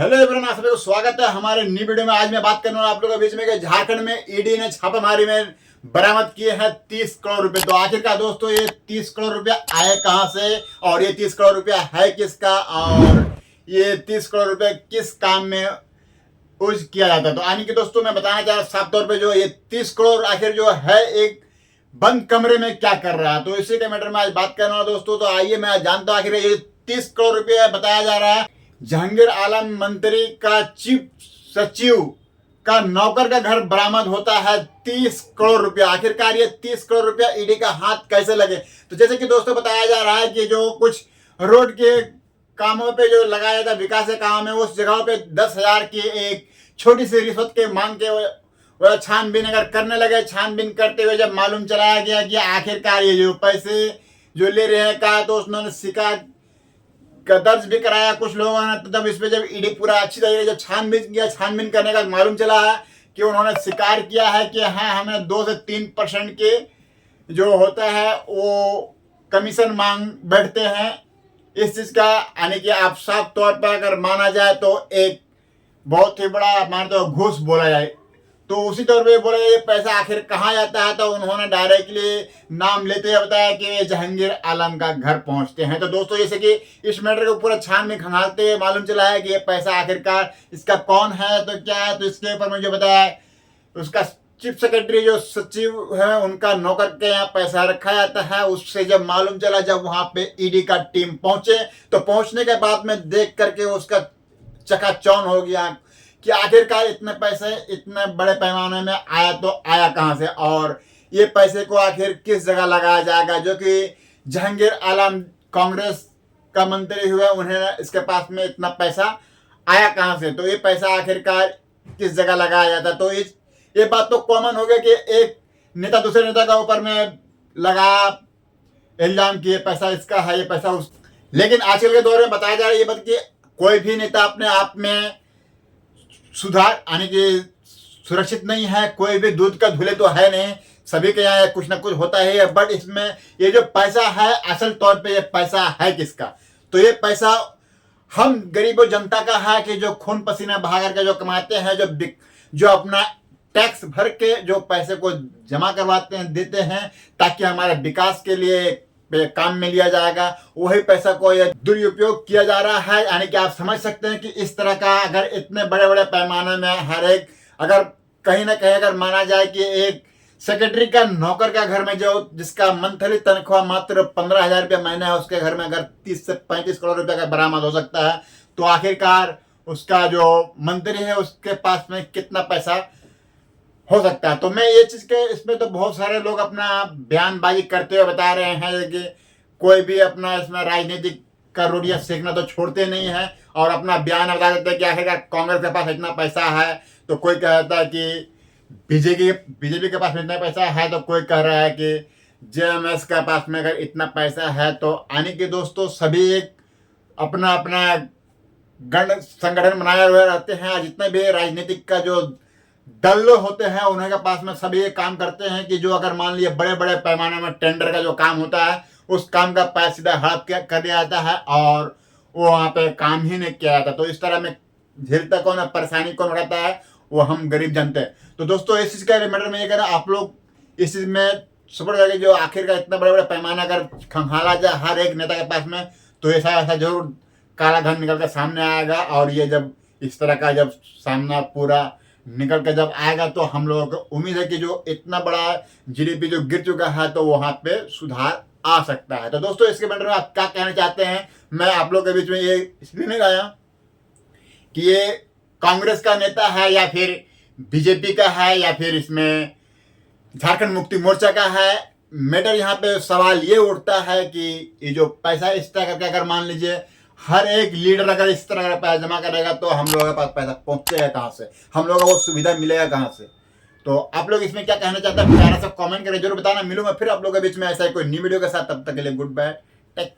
Hello everyone, आप सभी को स्वागत है हमारे न्यू वीडियो में। आज मैं बात करने वाला आप लोगों के बीच में कि झारखंड में ईडी ने छापेमारी में बरामद किए हैं 30 करोड़ रुपए। तो आखिरकार दोस्तों ये 30 करोड़ रुपया आए कहां से और ये 30 करोड़ रुपया है किसका और ये 30 करोड़ रुपए किस काम में यूज किया जाता है। तो आने की दोस्तों मैं बताना चाह रहा साफ तौर पर जो ये 30 करोड़ आखिर जो है एक बंद कमरे में क्या कर रहा है, तो इसी के मैटर में आज बात करने वाला दोस्तों। तो आइए मैं जानता हूं आखिर ये 30 करोड़ रुपया बताया जा रहा है। जहांगीर आलम मंत्री का चीफ सचिव का नौकर का घर बरामद होता है 30 करोड़ रुपया। आखिरकार ये 30 करोड़ रुपया ईडी का हाथ कैसे लगे, तो जैसे कि दोस्तों बताया जा रहा है कि जो कुछ रोड के कामों पे जो लगाया जाता है विकास के काम में, उस जगहों पे 10,000 की एक छोटी सी रिश्वत के मांग के वह छानबीन अगर करने लगे। छानबीन करते हुए जब मालूम चलाया गया कि आखिरकार ये जो पैसे जो ले रहे हैं कहा, तो उन्होंने शिकायत का दर्ज भी कराया कुछ लोगों ने। तो जब इस पे जब ईडी पूरा अच्छी तरीके से छानबीन करने का मालूम चला है कि उन्होंने स्वीकार किया है कि हाँ हमें 2 से 3% के जो होता है वो कमीशन मांग बैठते हैं इस चीज का। यानी कि आप साफ तौर पर अगर माना जाए तो एक बहुत ही बड़ा मान तो घूस बोला जाए। तो उसी तौर पे बोला ये पैसा आखिर कहाँ जाता है, तो उन्होंने डायरेक्टली नाम लेते हुए बताया कि ये जहांगीर आलम का घर पहुंचते हैं। तो दोस्तों जैसे कि इस मैटर को पूरा छानबीन खंगालते हुए मालूम चला है कि ये पैसा आखिरकार इसका कौन है तो क्या है। तो इसके ऊपर मुझे बताया उसका चीफ सेक्रेटरी जो सचिव है उनका नौकर के यहाँ पैसा रखा जाता है। उससे जब मालूम चला, जब वहां पे ईडी का टीम पहुंचे, तो पहुंचने के बाद में देख करके उसका चकाचौंध हो गया कि आखिरकार इतने पैसे इतने बड़े पैमाने में आया तो आया कहां से और ये पैसे को आखिर किस जगह लगाया जाएगा। जो कि जहांगीर आलम कांग्रेस का मंत्री हुए, उन्हें इसके पास में इतना पैसा आया कहां से, तो ये पैसा आखिरकार किस जगह लगाया जाता। तो ये बात तो कॉमन हो गया कि एक नेता दूसरे नेता का ऊपर में लगा इल्जाम कि ये पैसा इसका है, ये पैसा उस। लेकिन आजकल के दौर में बताया जा रहा है ये बात कि कोई भी नेता अपने आप में सुधार आने की सुरक्षित नहीं है। कोई भी दूध का धुले तो है नहीं, सभी के यहाँ कुछ ना कुछ होता है। बट इसमें ये जो पैसा है असल तौर पे ये पैसा है किसका, तो ये पैसा हम गरीबों जनता का है कि जो खून पसीना बहा करके जो कमाते हैं, जो अपना टैक्स भर के जो पैसे को जमा करवाते हैं देते हैं ताकि हमारे विकास के लिए काम में लिया जाएगा। वही पैसा को ये दुरुपयोग किया जा रहा है। यानी कि आप समझ सकते हैं कि इस तरह का अगर इतने बड़े बड़े पैमाने में हर एक अगर कहीं ना कहीं अगर माना जाए कि एक सेक्रेटरी का नौकर का घर में जो जिसका मंथली तनख्वाह मात्र 15,000 रुपया महीना है, उसके घर में अगर 30 से 35 करोड़ रुपया का बरामद हो सकता है, तो आखिरकार उसका जो मंत्री है उसके पास में कितना पैसा हो सकता है। तो मैं ये चीज के इसमें तो बहुत सारे लोग अपना बयानबाजी करते हुए बता रहे हैं कि कोई भी अपना इसमें राजनीतिक का रोड़िया सीखना तो छोड़ते नहीं है और अपना बयान बता देते हैं कि आखिरकार कांग्रेस के पास इतना पैसा है, तो कोई कहता है कि बीजेपी के पास इतना पैसा है, तो कोई कह रहा है कि जेएमएस के पास में अगर इतना पैसा है। तो आने के दोस्तों सभी एक अपना अपना गण संगठन बनाए हुए रहते हैं। जितने भी राजनीतिक का जो दल होते हैं उन्हीं के पास में सभी एक काम करते हैं कि जो अगर मान लिया बड़े बड़े पैमाने में टेंडर का जो काम होता है उस काम का पैसा सीधा हड़प कर दिया जाता है और वो वहाँ पे काम ही नहीं किया जाता। तो इस तरह में झेलता कौन है, परेशानी कौन उठाता है, वो हम गरीब जनते हैं। तो दोस्तों इस चीज़ का मैटर में ये कह रहा है आप लोग इस चीज़ में सपोर्ट करके जो आखिरकार इतना बड़े बड़े पैमाना अगर खंगाला जाए हर एक नेता के पास में, तो ऐसा जरूर काला धन निकल कर सामने आएगा। और ये जब इस तरह का जब सामना पूरा निकल के जब आएगा तो हम लोगों को उम्मीद है कि जो इतना बड़ा जीडीपी जो गिर चुका है तो वहां पे सुधार आ सकता है। तो दोस्तों इसके बारे में आप क्या कहना चाहते हैं, मैं आप लोगों के बीच में ये इसलिए नहीं लाया कि ये कांग्रेस का नेता है या फिर बीजेपी का है या फिर इसमें झारखंड मुक्ति मोर्चा का है। मैटर यहाँ पे सवाल ये उठता है कि ये जो पैसा इस तरह करके अगर मान लीजिए हर एक लीडर अगर इस तरह का पैसा जमा करेगा तो हम लोगों के पास पैसा पहुंचेगा कहां से, हम लोगों को सुविधा मिलेगा कहां से। तो आप लोग इसमें क्या कहना चाहते हैं प्यारा सा कमेंट करें, जरूर बताना। मिलूंगा फिर आप लोगों के बीच में ऐसा कोई न्यू वीडियो के साथ, तब तक के लिए गुड बाय, टेक केयर।